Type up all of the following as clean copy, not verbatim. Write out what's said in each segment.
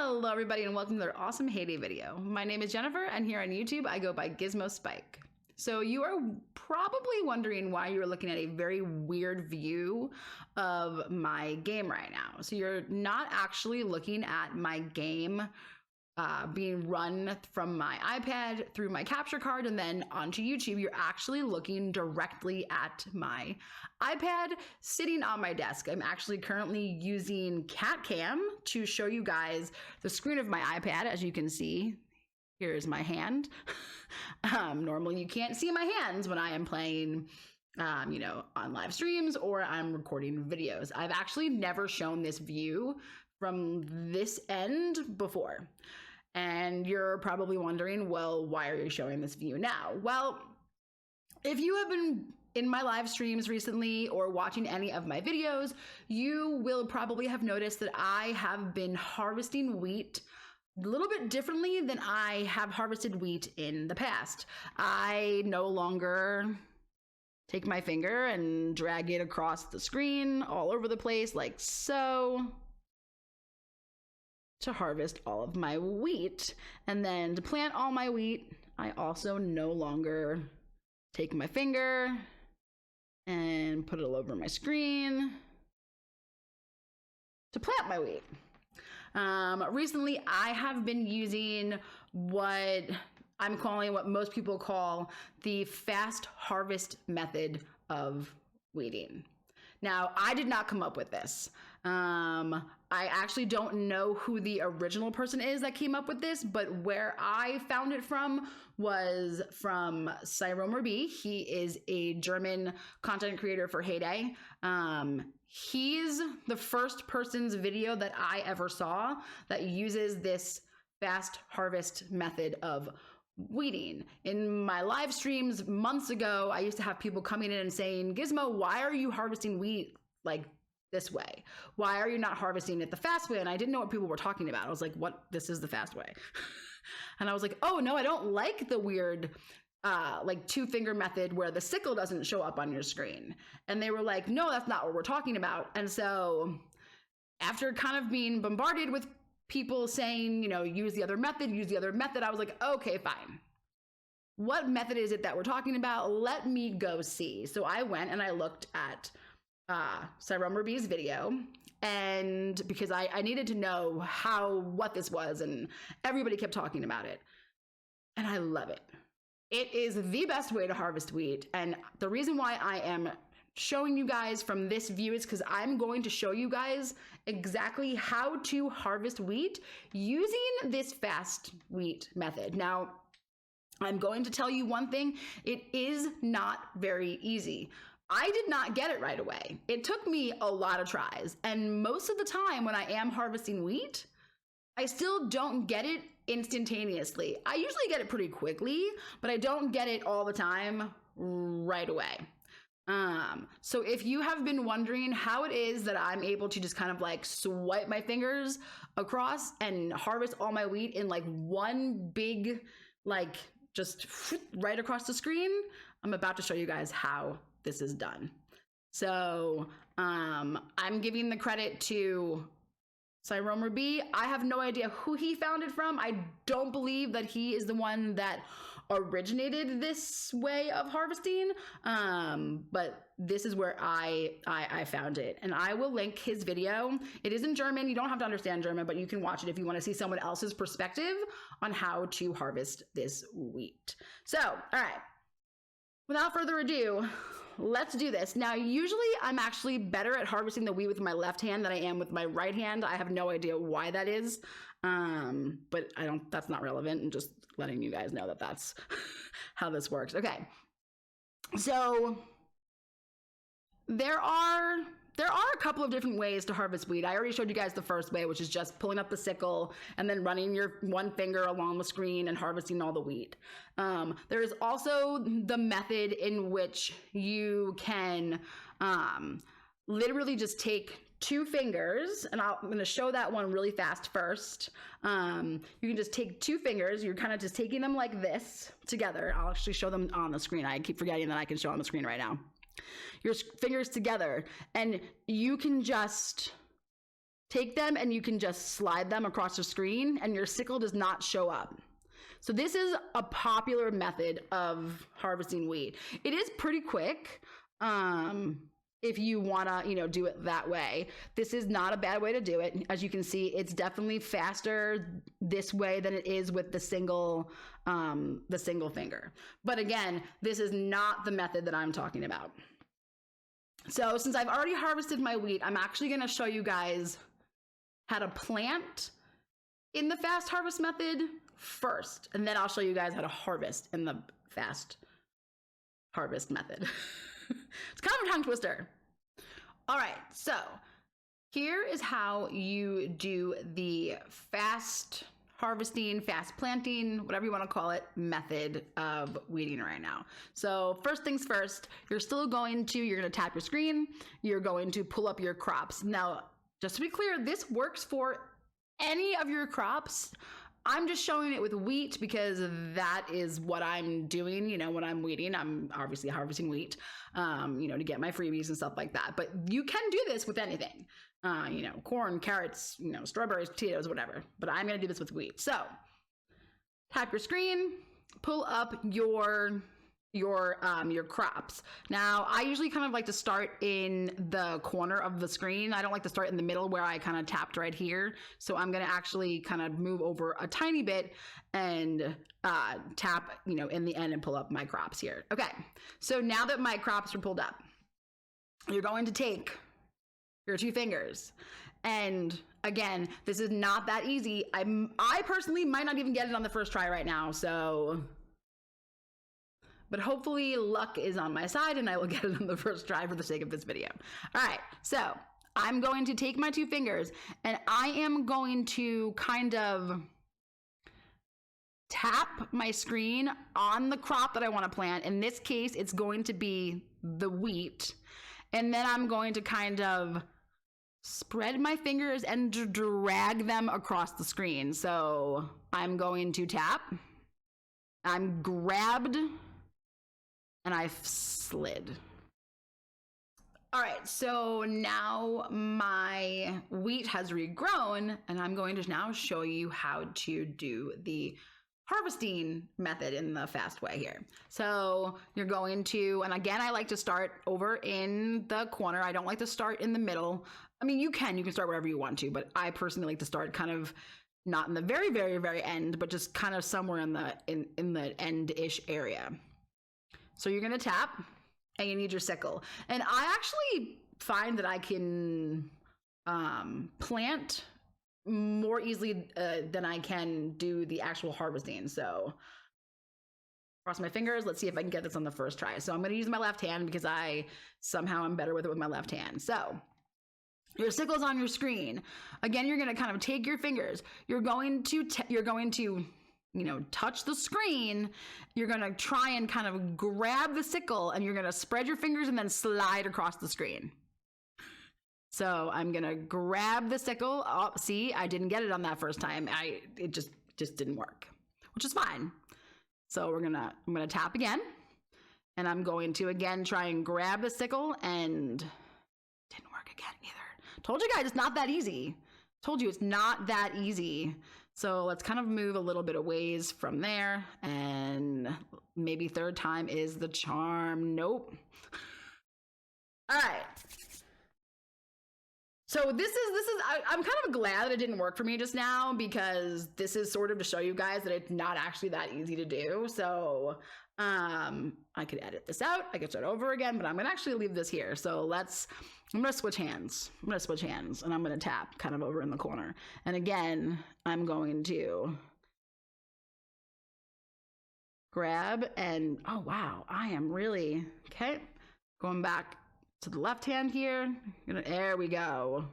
Hello everybody and welcome to their awesome Hayday video. My name is Jennifer and here on YouTube I go by GizmoSpike. So you are probably wondering why you're looking at a very weird view of my game right now. So you're not actually looking at my game being run from my iPad through my capture card and then onto YouTube. You're actually looking directly at my iPad sitting on my desk. I'm actually currently using CatCam to show you guys the screen of my iPad. As you can see, here's my hand. Normally you can't see my hands when I am playing on live streams or I'm recording videos. I've actually never shown this view from this end before. And you're probably wondering, well, why are you showing this view now? Well, if you have been in my live streams recently or watching any of my videos, you will probably have noticed that I have been harvesting wheat a little bit differently than I have harvested wheat in the past. I no longer take my finger and drag it across the screen all over the place like so, to harvest all of my wheat. And then to plant all my wheat, I also no longer take my finger and put it all over my screen to plant my wheat. Recently, I have been using what I'm calling, what most people call the fast harvest method of weeding. Now, I did not come up with this. I actually don't know who the original person is that came up with this, but where I found it from was from hayday. He is a German content creator for Hayday. He's the first person's video that I ever saw that uses this fast harvest method of weeding. In my live streams months ago, I used to have people coming in and saying, Gizmo, why are you harvesting wheat like this way? Why are you not harvesting it the fast way? And I didn't know what people were talking about. I was like, what? This is the fast way. And I was like, oh no, I don't like the weird like two-finger method where the sickle doesn't show up on your screen. And they were like, no, that's not what we're talking about. And so after kind of being bombarded with people saying, use the other method, I was like, okay, fine. What method is it that we're talking about? Let me go see. So I went and I looked at hayday's video, and because I needed to know what this was, and everybody kept talking about it. And I love it. It is the best way to harvest wheat. And the reason why I am showing you guys from this view is because I'm going to show you guys exactly how to harvest wheat using this fast wheat method. Now, I'm going to tell you one thing, it is not very easy. I did not get it right away. It took me a lot of tries. And most of the time when I am harvesting wheat, I still don't get it instantaneously. I usually get it pretty quickly, but I don't get it all the time right away. So if you have been wondering how it is that I'm able to just kind of like swipe my fingers across and harvest all my wheat in like one big, like just right across the screen, I'm about to show you guys how this is done. So I'm giving the credit to hayday. I have no idea who he found it from. I don't believe that he is the one that originated this way of harvesting, but this is where I found it, and I will link his video. It is in German. You don't have to understand German, but you can watch it if you want to see someone else's perspective on how to harvest this wheat. So, all right, without further ado, let's do this. Now, usually I'm actually better at harvesting the wheat with my left hand than I am with my right hand. I have no idea why that is, but that's not relevant. I'm just letting you guys know that that's how this works. Okay, so there are a couple of different ways to harvest wheat. I already showed you guys the first way, which is just pulling up the sickle and then running your one finger along the screen and harvesting all the wheat. There is also the method in which you can literally just take two fingers, and I'm going to show that one really fast first. You can just take two fingers. You're kind of just taking them like this together. I'll actually show them on the screen. I keep forgetting that I can show on the screen right now. Your fingers together, and you can just take them and you can just slide them across the screen and your sickle does not show up. So this is a popular method of harvesting wheat. It is pretty quick. If you want to, do it that way. This is not a bad way to do it. As you can see, it's definitely faster this way than it is with the single finger. But again, this is not the method that I'm talking about. So since I've already harvested my wheat, I'm actually going to show you guys how to plant in the fast harvest method first, and then I'll show you guys how to harvest in the fast harvest method. It's kind of a tongue twister. All right, so here is how you do the fast harvesting, fast planting, whatever you want to call it, method of weeding right now. So first things first, you're going to tap your screen, you're going to pull up your crops. Now, just to be clear, this works for any of your crops. I'm just showing it with wheat because that is what I'm doing, when I'm weeding. I'm obviously harvesting wheat, to get my freebies and stuff like that. But you can do this with anything, corn, carrots, strawberries, potatoes, whatever. But I'm going to do this with wheat. So tap your screen, pull up your crops. Now, I usually kind of like to start in the corner of the screen. I don't like to start in the middle where I kind of tapped right here. So I'm going to actually kind of move over a tiny bit and tap, in the end and pull up my crops here. Okay. So now that my crops are pulled up, you're going to take your 2 fingers. And again, this is not that easy. I personally might not even get it on the first try right now. But hopefully luck is on my side and I will get it on the first try for the sake of this video. All right, so I'm going to take my 2 fingers and I am going to kind of tap my screen on the crop that I want to plant. In this case, it's going to be the wheat. And then I'm going to kind of spread my fingers and drag them across the screen. So I'm going to tap, I'm grabbed, and I've slid. All right, so now my wheat has regrown and I'm going to now show you how to do the harvesting method in the fast way here. So you're going to, and again, I like to start over in the corner. I don't like to start in the middle. I mean, you can start wherever you want to, but I personally like to start kind of not in the very, very, very end, but just kind of somewhere in the end-ish area. So you're going to tap and you need your sickle. And I actually find that I can plant more easily than I can do the actual harvesting. So cross my fingers. Let's see if I can get this on the first try. So I'm going to use my left hand because I somehow am better with it with my left hand. So your sickle's on your screen. Again, you're going to kind of take your fingers. You're going to touch the screen. You're going to try and kind of grab the sickle and you're going to spread your fingers and then slide across the screen. So I'm going to grab the sickle. Oh, see, I didn't get it on that first time. It just didn't work, which is fine. So I'm going to tap again and I'm going to again try and grab the sickle and didn't work again either. Told you guys it's not that easy. Told you it's not that easy. So let's kind of move a little bit of ways from there and maybe third time is the charm. Nope. All right. So I'm kind of glad that it didn't work for me just now because this is sort of to show you guys that it's not actually that easy to do. So I could edit this out. I could start over again, but I'm going to actually leave this here. So I'm going to switch hands. And I'm going to tap kind of over in the corner. And again, I'm going to grab and, oh, wow, I am really, okay, going back to the left hand here. There we go.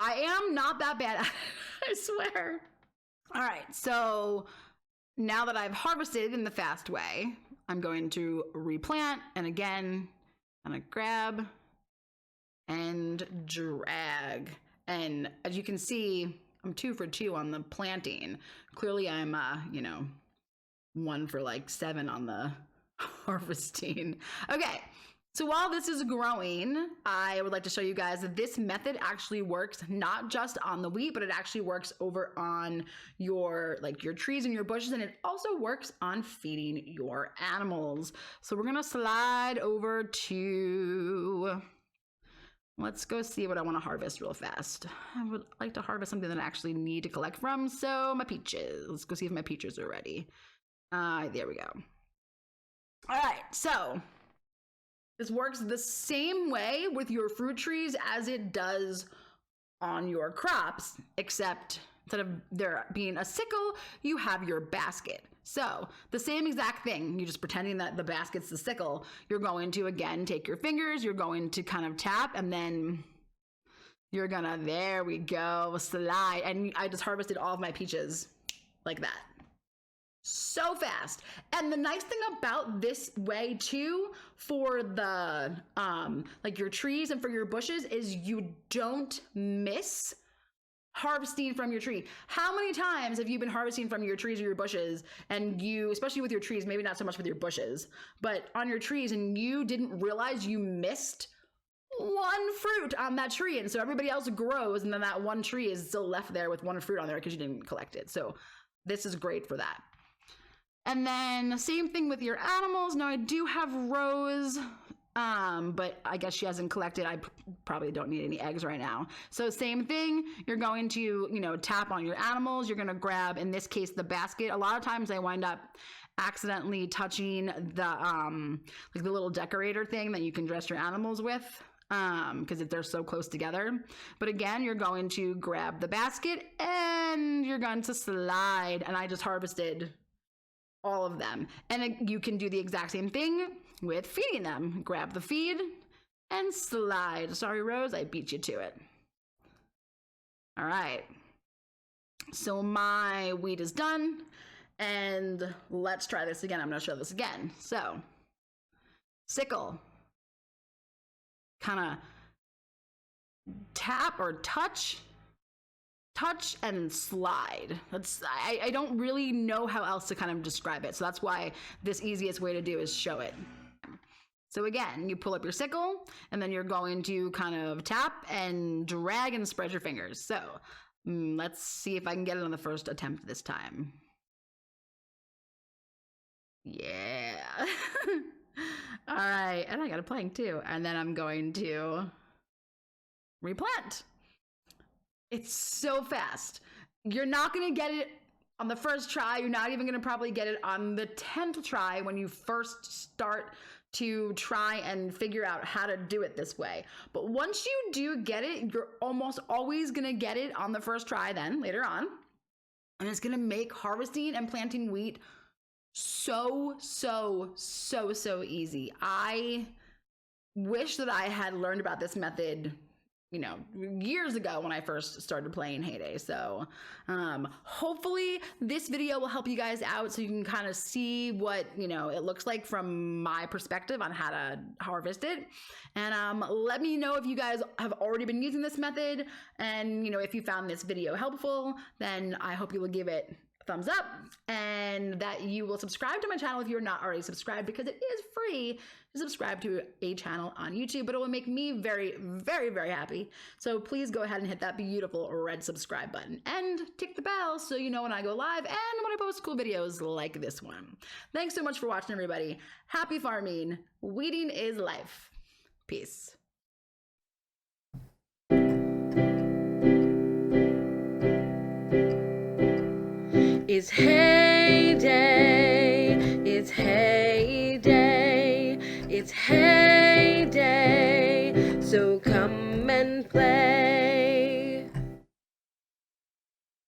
I am not that bad at it, I swear. All right, so now that I've harvested in the fast way, I'm going to replant and again, I'm gonna grab and drag. And as you can see, I'm 2 for 2 on the planting. Clearly I'm, 1 for like 7 on the harvesting. Okay. So while this is growing, I would like to show you guys that this method actually works not just on the wheat, but it actually works over on your trees and your bushes, and it also works on feeding your animals. So we're gonna slide over to, let's go see what I want to harvest real fast. I would like to harvest something that I actually need to collect from. So my peaches. Let's go see if my peaches are ready. There we go. All right, so this works the same way with your fruit trees as it does on your crops, except instead of there being a sickle, you have your basket. So the same exact thing, you're just pretending that the basket's the sickle. You're going to, again, take your fingers, you're going to kind of tap, and then you're gonna, there we go, slide. And I just harvested all of my peaches like that. So fast. And the nice thing about this way too, for the your trees and for your bushes, is you don't miss harvesting from your tree. How many times have you been harvesting from your trees or your bushes, and you, especially with your trees, maybe not so much with your bushes, but on your trees, and you didn't realize you missed one fruit on that tree, and so everybody else grows, and then that one tree is still left there with one fruit on there because you didn't collect it. So this is great for that. And then same thing with your animals. Now I do have Rose, but I guess she hasn't collected. I probably don't need any eggs right now. So same thing, you're going to, tap on your animals. You're going to grab, in this case, the basket. A lot of times I wind up accidentally touching the, the little decorator thing that you can dress your animals with, because they're so close together. But again, you're going to grab the basket and you're going to slide. And I just harvested all of them. And you can do the exact same thing with feeding them. Grab the feed and slide. Sorry, Rose, I beat you to it. All right. So my wheat is done. And let's try this again. I'm going to show this again. So, sickle. Kind of tap or touch and slide. I don't really know how else to kind of describe it. So that's why this easiest way to do is show it. So again, you pull up your sickle and then you're going to kind of tap and drag and spread your fingers. So let's see if I can get it on the first attempt this time. Yeah. All right. And I got a plank too. And then I'm going to replant. It's so fast. You're not going to get it on the first try. You're not even going to probably get it on the 10th try when you first start to try and figure out how to do it this way. But once you do get it, you're almost always going to get it on the first try then later on. And it's going to make harvesting and planting wheat so easy. I wish that I had learned about this method years ago when I first started playing Hayday. So hopefully this video will help you guys out so you can kind of see what it looks like from my perspective on how to harvest it. And let me know if you guys have already been using this method, and if you found this video helpful, then I hope you will give it a thumbs up, and that you will subscribe to my channel if you're not already subscribed, because it is free to subscribe to a channel on YouTube, but it will make me very happy. So please go ahead and hit that beautiful red subscribe button and tick the bell so you know when I go live and when I post cool videos like this one. Thanks so much for watching, everybody. Happy farming. Weeding is life. Peace. It's hayday, it's hayday, it's hayday, so come and play.